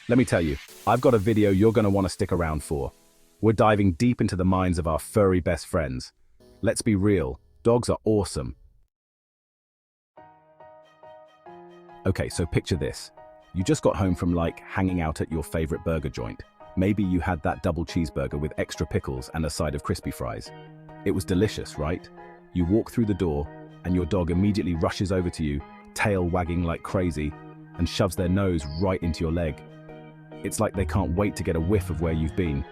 Let me tell you, I've got a video you're going to want to stick around for. We're diving deep into the minds of our furry best friends. Let's be real, dogs are awesome. Okay, so picture this. You just got home from hanging out at your favorite burger joint. Maybe you had that double cheeseburger with extra pickles and a side of crispy fries. It was delicious, right? You walk through the door and your dog immediately rushes over to you, tail wagging like crazy, and shoves their nose right into your leg. It's like they can't wait to get a whiff of where you've been.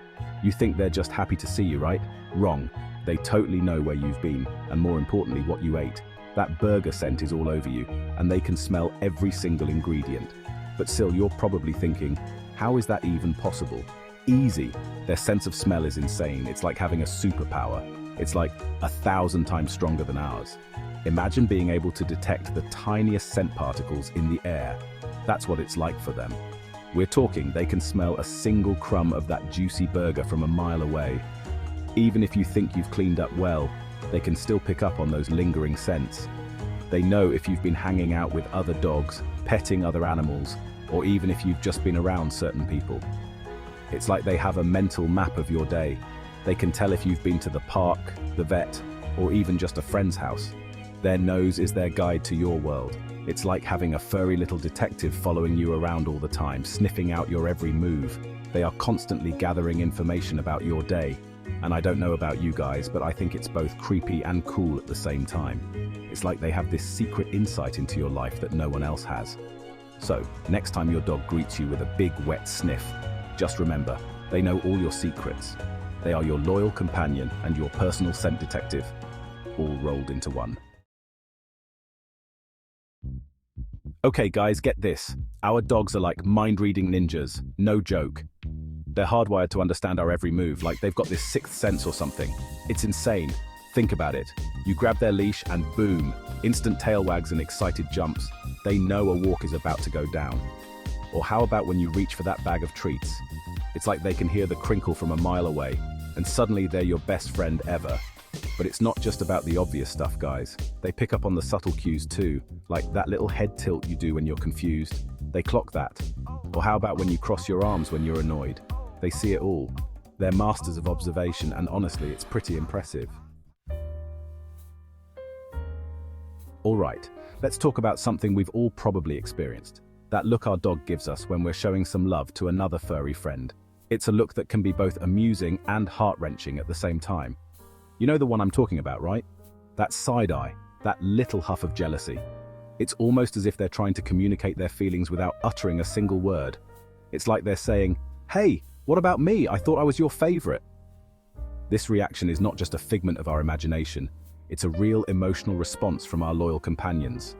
You think they're just happy to see you, right? Wrong. They totally know where you've been, and more importantly, what you ate. That burger scent is all over you, and they can smell every single ingredient. But still, you're probably thinking, how is that even possible? Easy. Their sense of smell is insane. It's like having a superpower. It's like 1,000 times stronger than ours. Imagine being able to detect the tiniest scent particles in the air. That's what it's like for them. We're talking they can smell a single crumb of that juicy burger from a mile away. Even if you think you've cleaned up well, they can still pick up on those lingering scents. They know if you've been hanging out with other dogs, petting other animals, or even if you've just been around certain people. It's like they have a mental map of your day. They can tell if you've been to the park, the vet, or even just a friend's house. Their nose is their guide to your world. It's like having a furry little detective following you around all the time, sniffing out your every move. They are constantly gathering information about your day. And I don't know about you guys, but I think it's both creepy and cool at the same time. It's like they have this secret insight into your life that no one else has. So, next time your dog greets you with a big wet sniff, just remember, they know all your secrets. They are your loyal companion and your personal scent detective, all rolled into one. Okay guys, get this. Our dogs are like mind-reading ninjas, no joke. They're hardwired to understand our every move, like they've got this sixth sense or something. It's insane. Think about it. You grab their leash and boom, instant tail wags and excited jumps. They know a walk is about to go down. Or how about when you reach for that bag of treats? It's like they can hear the crinkle from a mile away, and suddenly they're your best friend ever. But it's not just about the obvious stuff, guys. They pick up on the subtle cues too, like that little head tilt you do when you're confused. They clock that. Or how about when you cross your arms when you're annoyed? They see it all. They're masters of observation, and honestly, it's pretty impressive. All right, let's talk about something we've all probably experienced. That look our dog gives us when we're showing some love to another furry friend. It's a look that can be both amusing and heart-wrenching at the same time. You know the one I'm talking about, right? That side eye, that little huff of jealousy. It's almost as if they're trying to communicate their feelings without uttering a single word. It's like they're saying, "Hey, what about me? I thought I was your favorite." This reaction is not just a figment of our imagination. It's a real emotional response from our loyal companions.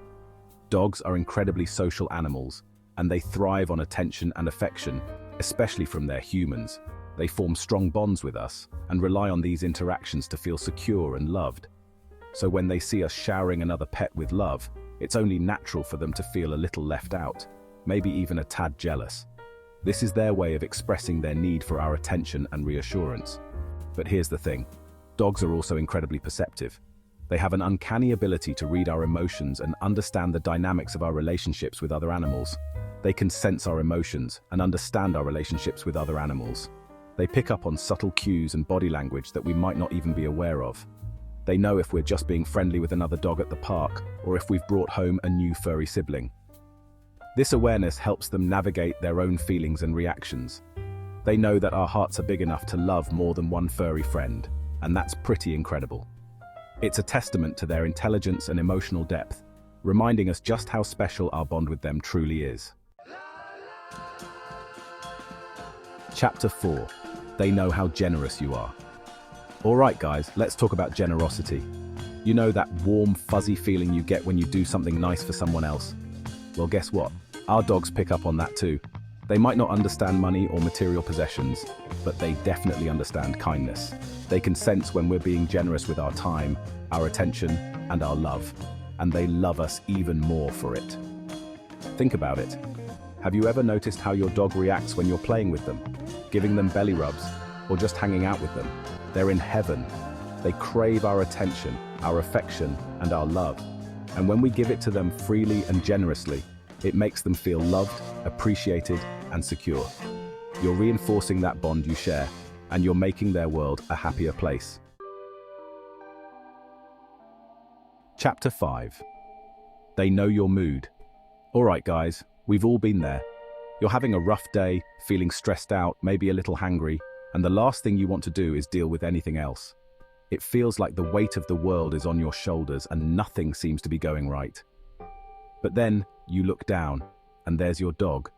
Dogs are incredibly social animals, and they thrive on attention and affection, especially from their humans. They form strong bonds with us and rely on these interactions to feel secure and loved. So when they see us showering another pet with love, it's only natural for them to feel a little left out, maybe even a tad jealous. This is their way of expressing their need for our attention and reassurance. But here's the thing, dogs are also incredibly perceptive. They have an uncanny ability to read our emotions and understand the dynamics of our relationships with other animals. They can sense our emotions and understand our relationships with other animals. They pick up on subtle cues and body language that we might not even be aware of. They know if we're just being friendly with another dog at the park, or if we've brought home a new furry sibling. This awareness helps them navigate their own feelings and reactions. They know that our hearts are big enough to love more than one furry friend, and that's pretty incredible. It's a testament to their intelligence and emotional depth, reminding us just how special our bond with them truly is. Chapter 4. They know how generous you are. Alright guys, let's talk about generosity. You know that warm, fuzzy feeling you get when you do something nice for someone else? Well, guess what? Our dogs pick up on that too. They might not understand money or material possessions, but they definitely understand kindness. They can sense when we're being generous with our time, our attention, and our love. And they love us even more for it. Think about it. Have you ever noticed how your dog reacts when you're playing with them? Giving them belly rubs, or just hanging out with them? They're in heaven. They crave our attention, our affection, and our love. And when we give it to them freely and generously, it makes them feel loved, appreciated, and secure. You're reinforcing that bond you share, and you're making their world a happier place. Chapter 5. They know your mood. Alright guys, we've all been there. You're having a rough day, feeling stressed out, maybe a little hangry, and the last thing you want to do is deal with anything else. It feels like the weight of the world is on your shoulders and nothing seems to be going right. But then you look down, and there's your dog,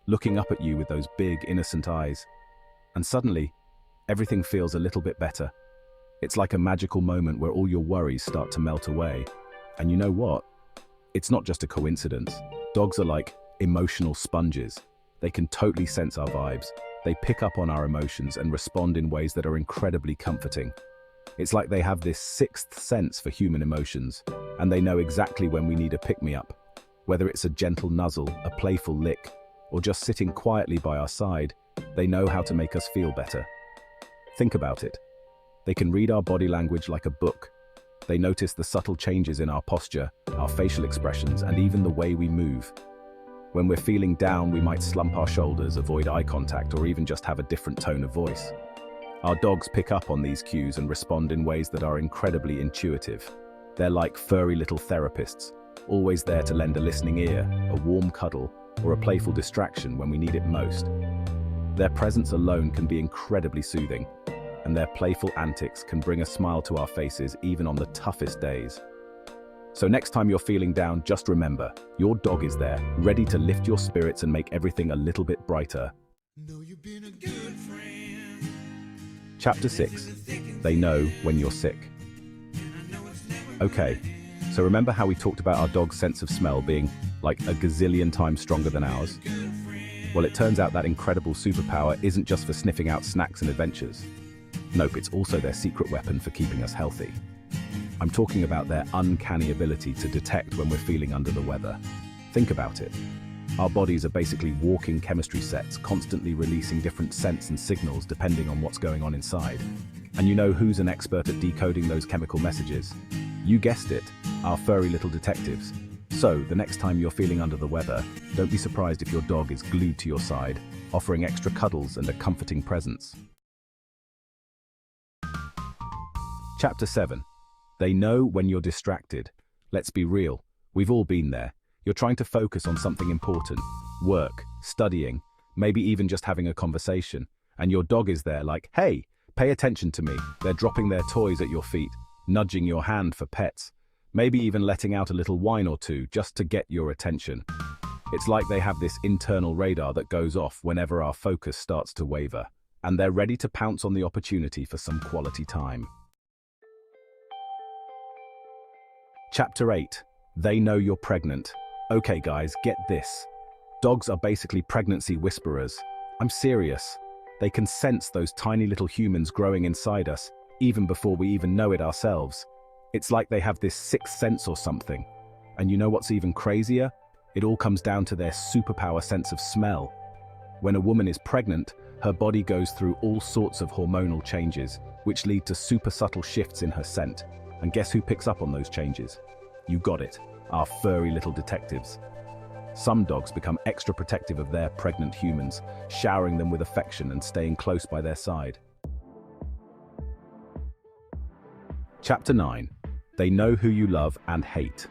looking up at you with those big, innocent eyes. And suddenly, everything feels a little bit better. It's like a magical moment where all your worries start to melt away. And you know what? It's not just a coincidence. Dogs are like emotional sponges. They can totally sense our vibes. They pick up on our emotions and respond in ways that are incredibly comforting. It's like they have this sixth sense for human emotions, and they know exactly when we need a pick-me-up. Whether it's a gentle nuzzle, a playful lick, or just sitting quietly by our side, they know how to make us feel better. Think about it. They can read our body language like a book. They notice the subtle changes in our posture, our facial expressions, and even the way we move. When we're feeling down, we might slump our shoulders, avoid eye contact, or even just have a different tone of voice. Our dogs pick up on these cues and respond in ways that are incredibly intuitive. They're like furry little therapists, always there to lend a listening ear, a warm cuddle, or a playful distraction when we need it most. Their presence alone can be incredibly soothing, and their playful antics can bring a smile to our faces even on the toughest days. So next time you're feeling down, just remember, your dog is there, ready to lift your spirits and make everything a little bit brighter. You've been a good friend. Chapter 6. They know when you're sick. Okay, so remember how we talked about our dog's sense of smell being like a gazillion times stronger than ours? Well, it turns out that incredible superpower isn't just for sniffing out snacks and adventures. Nope, it's also their secret weapon for keeping us healthy. I'm talking about their uncanny ability to detect when we're feeling under the weather. Think about it. Our bodies are basically walking chemistry sets, constantly releasing different scents and signals depending on what's going on inside. And you know who's an expert at decoding those chemical messages? You guessed it, our furry little detectives. So, the next time you're feeling under the weather, don't be surprised if your dog is glued to your side, offering extra cuddles and a comforting presence. Chapter 7. They know when you're distracted. Let's be real, we've all been there. You're trying to focus on something important, work, studying, maybe even just having a conversation, and your dog is there like, hey, pay attention to me. They're dropping their toys at your feet, nudging your hand for pets, maybe even letting out a little whine or two just to get your attention. It's like they have this internal radar that goes off whenever our focus starts to waver, and they're ready to pounce on the opportunity for some quality time. Chapter 8. They know you're pregnant. Okay guys, get this. Dogs are basically pregnancy whisperers. I'm serious. They can sense those tiny little humans growing inside us, even before we even know it ourselves. It's like they have this sixth sense or something. And you know what's even crazier? It all comes down to their superpower sense of smell. When a woman is pregnant, her body goes through all sorts of hormonal changes, which lead to super subtle shifts in her scent. And guess who picks up on those changes? You got it, our furry little detectives. Some dogs become extra protective of their pregnant humans, showering them with affection and staying close by their side. Chapter 9. They know who you love and hate.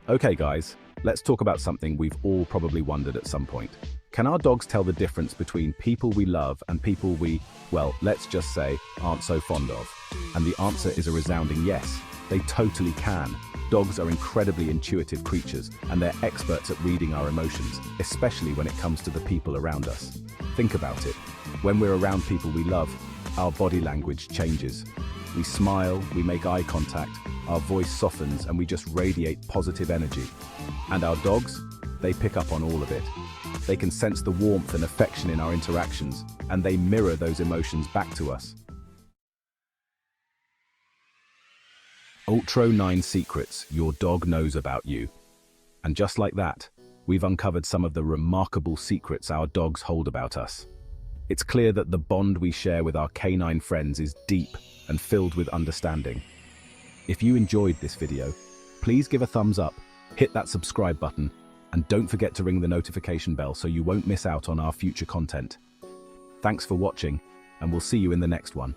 Okay guys, let's talk about something we've all probably wondered at some point. Can our dogs tell the difference between people we love and people we, well, let's just say, aren't so fond of? And the answer is a resounding yes. They totally can. Dogs are incredibly intuitive creatures, and they're experts at reading our emotions, especially when it comes to the people around us. Think about it. When we're around people we love, our body language changes. We smile, we make eye contact, our voice softens, and we just radiate positive energy. And our dogs? They pick up on all of it. They can sense the warmth and affection in our interactions, and they mirror those emotions back to us. Ultra 9 secrets your dog knows about you. And just like that, we've uncovered some of the remarkable secrets our dogs hold about us. It's clear that the bond we share with our canine friends is deep and filled with understanding. If you enjoyed this video, please give a thumbs up, hit that subscribe button, And don't forget to ring the notification bell so you won't miss out on our future content. Thanks for watching, and we'll see you in the next one.